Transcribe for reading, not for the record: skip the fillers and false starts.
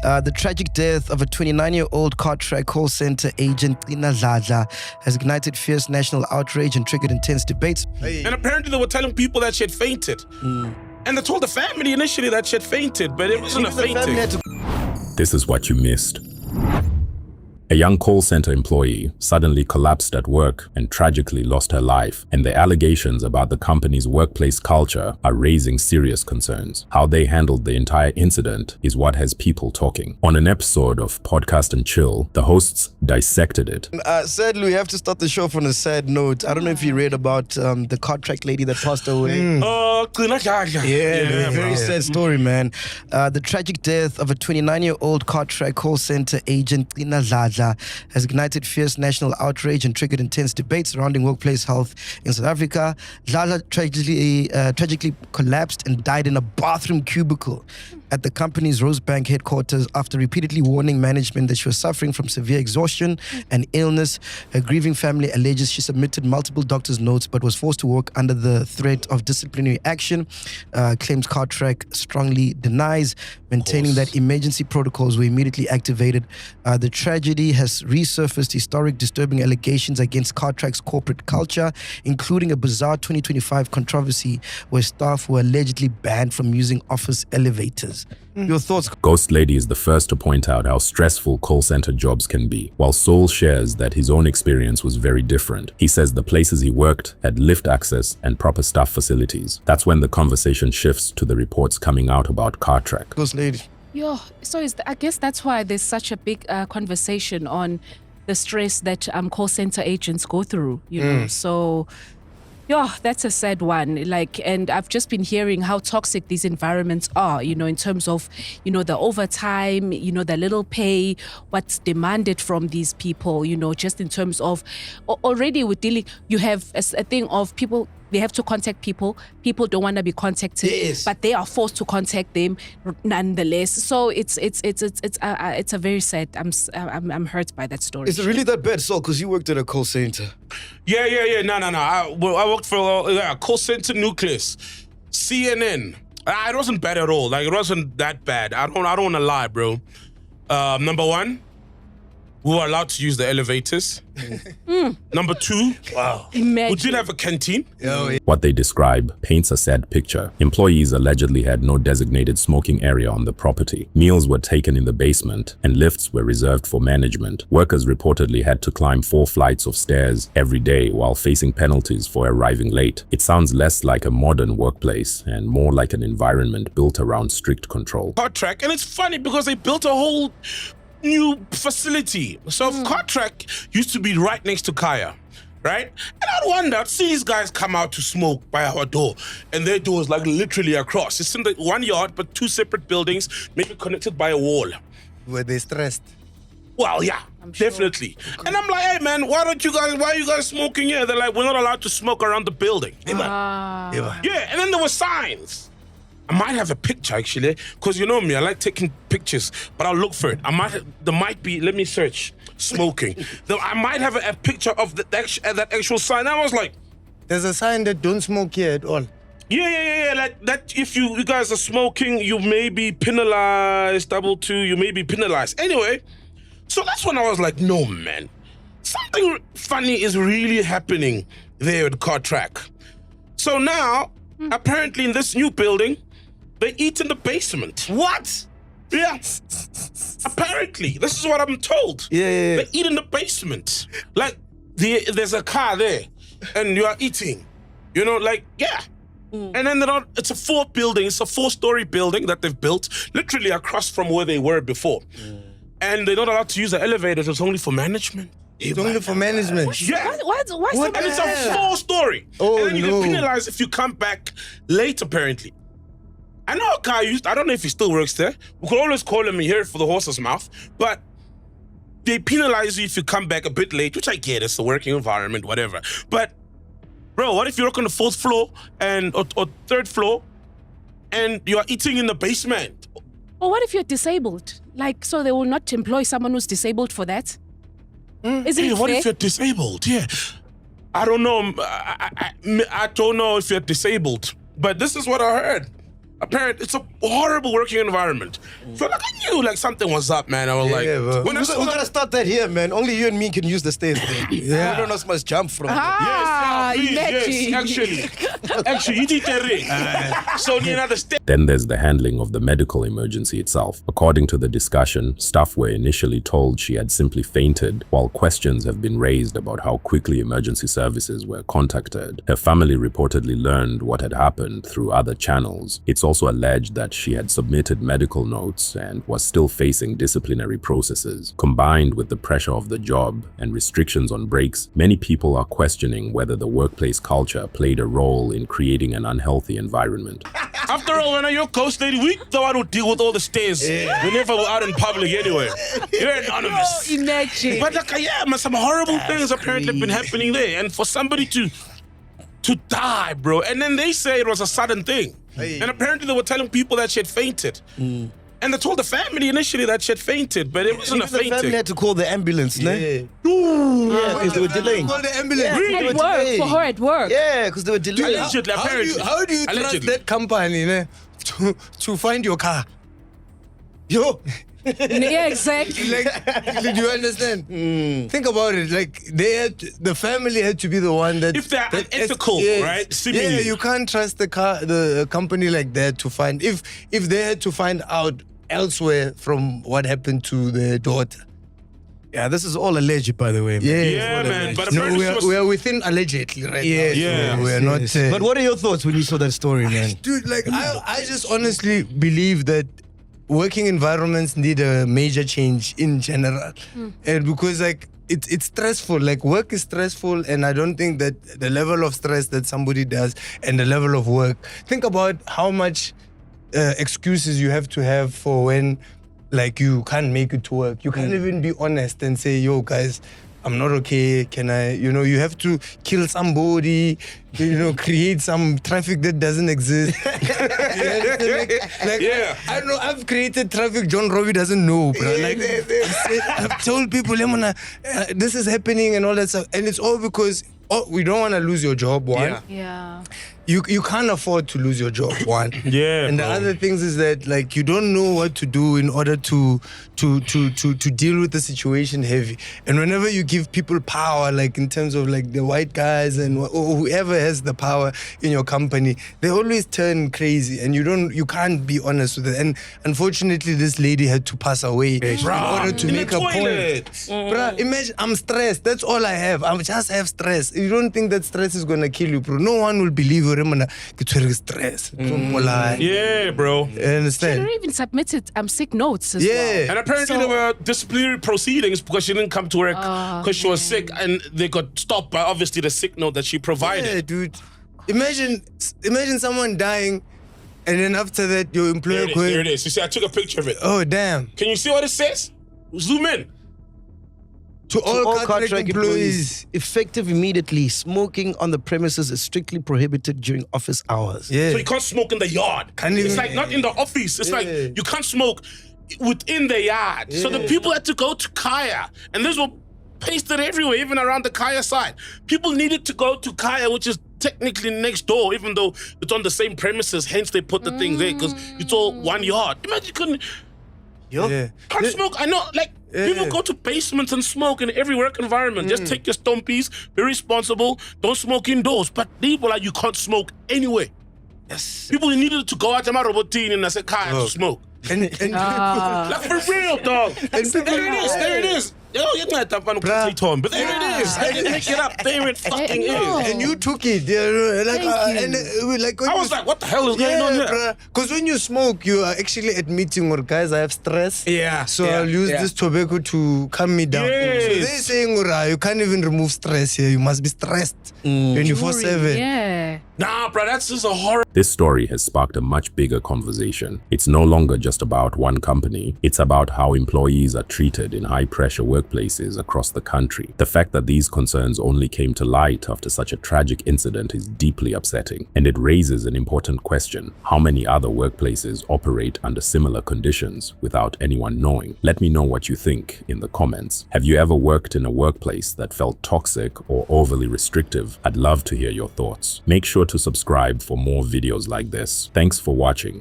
The tragic death of a 29-year-old CarTrack call center agent, Gcina Dhladhla, has ignited fierce national outrage and triggered intense debates. And apparently they were telling people that she had fainted. And they told the family initially that she had fainted, but it wasn't a fainting. This is what you missed. A young call center employee suddenly collapsed at work and tragically lost her life, and the allegations about the company's workplace culture are raising serious concerns. How they handled the entire incident is what has people talking. On an episode of Podcast and Chill, the hosts dissected it. Sadly, we have to start the show on a sad note. I don't know if you read about the CarTrack lady that passed away. Very sad story, man. The tragic death of a 29-year-old CarTrack call center agent, Gcina Dhladhla, has ignited fierce national outrage and triggered intense debates surrounding workplace health in South Africa. Dhladhla tragically collapsed and died in a bathroom cubicle at the company's Rosebank headquarters after repeatedly warning management that she was suffering from severe exhaustion and illness. Her grieving family alleges she submitted multiple doctor's notes but was forced to work under the threat of disciplinary action. Claims CarTrack strongly denies, maintaining that emergency protocols were immediately activated. The tragedy has resurfaced historic disturbing allegations against CarTrack's corporate culture, including a bizarre 2025 controversy where staff were allegedly banned from using office elevators. Your thoughts? Ghost Lady is the first to point out how stressful call center jobs can be, while Sol shares that his own experience was very different. He says the places he worked had lift access and proper staff facilities. That's when the conversation shifts to the reports coming out about CarTrack. Ghost Lady. I guess that's why there's such a big conversation on the stress that call center agents go through, you know. So, that's a sad one. And I've just been hearing how toxic these environments are, you know, in terms of, you know, the overtime, you know, the little pay, what's demanded from these people, you know, just in terms of already with dealing, you have a thing of people. They have to contact people. People don't want to be contacted, but they are forced to contact them nonetheless. So it's a very sad. I'm hurt by that story. Is it really that bad, Sol? Because you worked at a call center. Yeah. No. I worked for a call center nucleus, CNN. It wasn't bad at all. Like, it wasn't that bad. I don't want to lie, bro. Number one, we were allowed to use the elevators. Number two, we did have a canteen. What they describe paints a sad picture. Employees allegedly had no designated smoking area on the property. Meals were taken in the basement and lifts were reserved for management. Workers reportedly had to climb 4 flights of stairs every day while facing penalties for arriving late. It sounds less like a modern workplace and more like an environment built around strict control. CarTrack, and it's funny because they built a whole new facility. So CarTrack used to be right next to Kaya, right? And I'd wonder, I'd see these guys come out to smoke by our door, and their door is like literally across. It's in the one yard, but 2 separate buildings, maybe connected by a wall. Were they stressed? Well, yeah, definitely. Okay. And I'm like, hey man, why are you guys smoking here? They're like, we're not allowed to smoke around the building. Yeah, and then there were signs. I might have a picture actually, because you know me, I like taking pictures, but I'll look for it. There might be, let me search, smoking. I might have a picture of that actual sign. I was like, there's a sign that don't smoke here at all. Yeah, like that if you guys are smoking, you may be penalized, you may be penalized. Anyway, so that's when I was like, no man, something funny is really happening there at CarTrack. So now, apparently in this new building, they eat in the basement. What? Yeah. Apparently. This is what I'm told. Yeah. They eat in the basement. Like, there's a car there, and you are eating. You know, like, yeah. And then it's a 4-story building that they've built, literally across from where they were before. And they're not allowed to use the elevators. It's only for management. It's only for management. Yeah. What? And it's a 4-story. Oh, and then you get penalized if you come back late, apparently. I know a guy I don't know if he still works there. We could always call him here for the horse's mouth, but they penalize you if you come back a bit late, which I get, it's a working environment, whatever. But, bro, what if you work on the 4th floor or 3rd floor and you are eating in the basement? Or what if you're disabled? Like, so they will not employ someone who's disabled for that? Isn't it what fair? if you're disabled? Yeah. I don't know. I don't know if you're disabled, but this is what I heard. Apparently, it's a horrible working environment. So like, I knew like something was up, man. I was like, bro. when I We saw gotta start that here, man. Only you and me can use the stairs there. Yeah. I don't know so much jump from there. Actually, you did that. So you know the step. Then there's the handling of the medical emergency itself. According to the discussion, staff were initially told she had simply fainted, while questions have been raised about how quickly emergency services were contacted. Her family reportedly learned what had happened through other channels. It's also alleged that she had submitted medical notes and was still facing disciplinary processes. Combined with the pressure of the job and restrictions on breaks, many people are questioning whether the workplace culture played a role in creating an unhealthy environment. After all, when you're coach lady, we the one who deal with all the stairs. Whenever we're out in public anyway. You're anonymous. Imagine. But like, yeah, man, some horrible things apparently have been happening there. And for somebody to die, bro. And then they say it was a sudden thing. And apparently they were telling people that she had fainted. And they told the family initially that she had fainted, but it wasn't a The family fainting. had to call the ambulance, Yeah. ne? Yeah, because they were delaying. Call the ambulance. Yeah. Really? At work, for her at work. Yeah, because they were delaying. Allegedly, How apparently. do you trust Allegedly. that company to find your car? Yo, Yeah, exactly. Like, do you understand? Think about it. Like the family had to be the one that. If they're that unethical, right? Yeah, Seemingly. you can't trust the company like that to find. If they had to find out elsewhere from what happened to the daughter. yeah, this is all alleged, by the way. Man. Yeah, man. But No, apparently she was- we are within allegedly right Yes, now. Yeah. So we are yes. not. But what are your thoughts when you saw that story, man? Dude, like I just honestly believe that working environments need a major change in general, and because like it's stressful. Like work is stressful, and I don't think that the level of stress that somebody does and the level of work. Think about how much excuses you have to have for when like you can't make it to work. You can't even be honest and say, "Yo, guys, I'm not okay. Can I?" You have to kill somebody. Create some traffic that doesn't exist. like, Yeah. I don't know. I've created traffic John Robbie doesn't know, bro. Like, I've told people, this is happening and all that stuff, and it's all because we don't want to lose your job. One. Yeah. Yeah. You can't afford to lose your job, one. Yeah, And the bro. other things is that like you don't know what to do in order to deal with the situation heavy. And whenever you give people power, like in terms of like the white guys and or whoever has the power in your company, they always turn crazy, and you can't be honest with it. And unfortunately, this lady had to pass away in order to in make the a point. toilet. Bruh, imagine I'm stressed. That's all I have. I just have stress. You don't think that stress is gonna kill you, bro? No one will believe you. Stress. Yeah, bro. You understand? She even submitted sick notes as Yeah. well. And apparently there were disciplinary proceedings because she didn't come to work because she was sick, and they got stopped by obviously the sick note that she provided. Yeah, dude. Imagine someone dying, and then after that your employer There it is. You see, I took a picture of it. Oh damn! Can you see what it says? Zoom in. To all All CarTrack CarTrack employees. effective immediately. Smoking on the premises is strictly prohibited during office hours. Yeah. So you can't smoke in the yard. Can't It's even- like not in the office. It's like Yeah. you can't smoke within the yard. So the people had to go to Kaya, and this were pasted everywhere, even around the Kaya side. People needed to go to Kaya, which is technically next door, even though it's on the same premises. Hence, they put the thing there because it's all one yard. Imagine you couldn't. Yeah. Can't smoke. I know, like, people go to basements and smoke in every work environment. Just take your stompies, be responsible, don't smoke indoors. But people like, you can't smoke anywhere. Yes. People needed to go out to my robotine and I said, Kaya to smoke. And Like, for real, dog. There it is. Yo, you're not that fun Bruh. Tom, but there it is. I didn't make it up. There it fucking No. is. and you took it, like, Thank and like when I you- was like, what the hell is going on here? Because when you smoke, you are actually admitting, or guys, I have stress. Yeah, So yeah, I'll use yeah. this tobacco to calm me down. Yes. So they're saying, you can't even remove stress here. You must be stressed 24/7. Yeah. Nah, bro, that's just a horror. This story has sparked a much bigger conversation. It's no longer just about one company. It's about how employees are treated in high-pressure workplaces across the country. The fact that these concerns only came to light after such a tragic incident is deeply upsetting, and it raises an important question. How many other workplaces operate under similar conditions without anyone knowing? Let me know what you think in the comments. Have you ever worked in a workplace that felt toxic or overly restrictive? I'd love to hear your thoughts. Make sure to subscribe for more videos like this. Thanks for watching.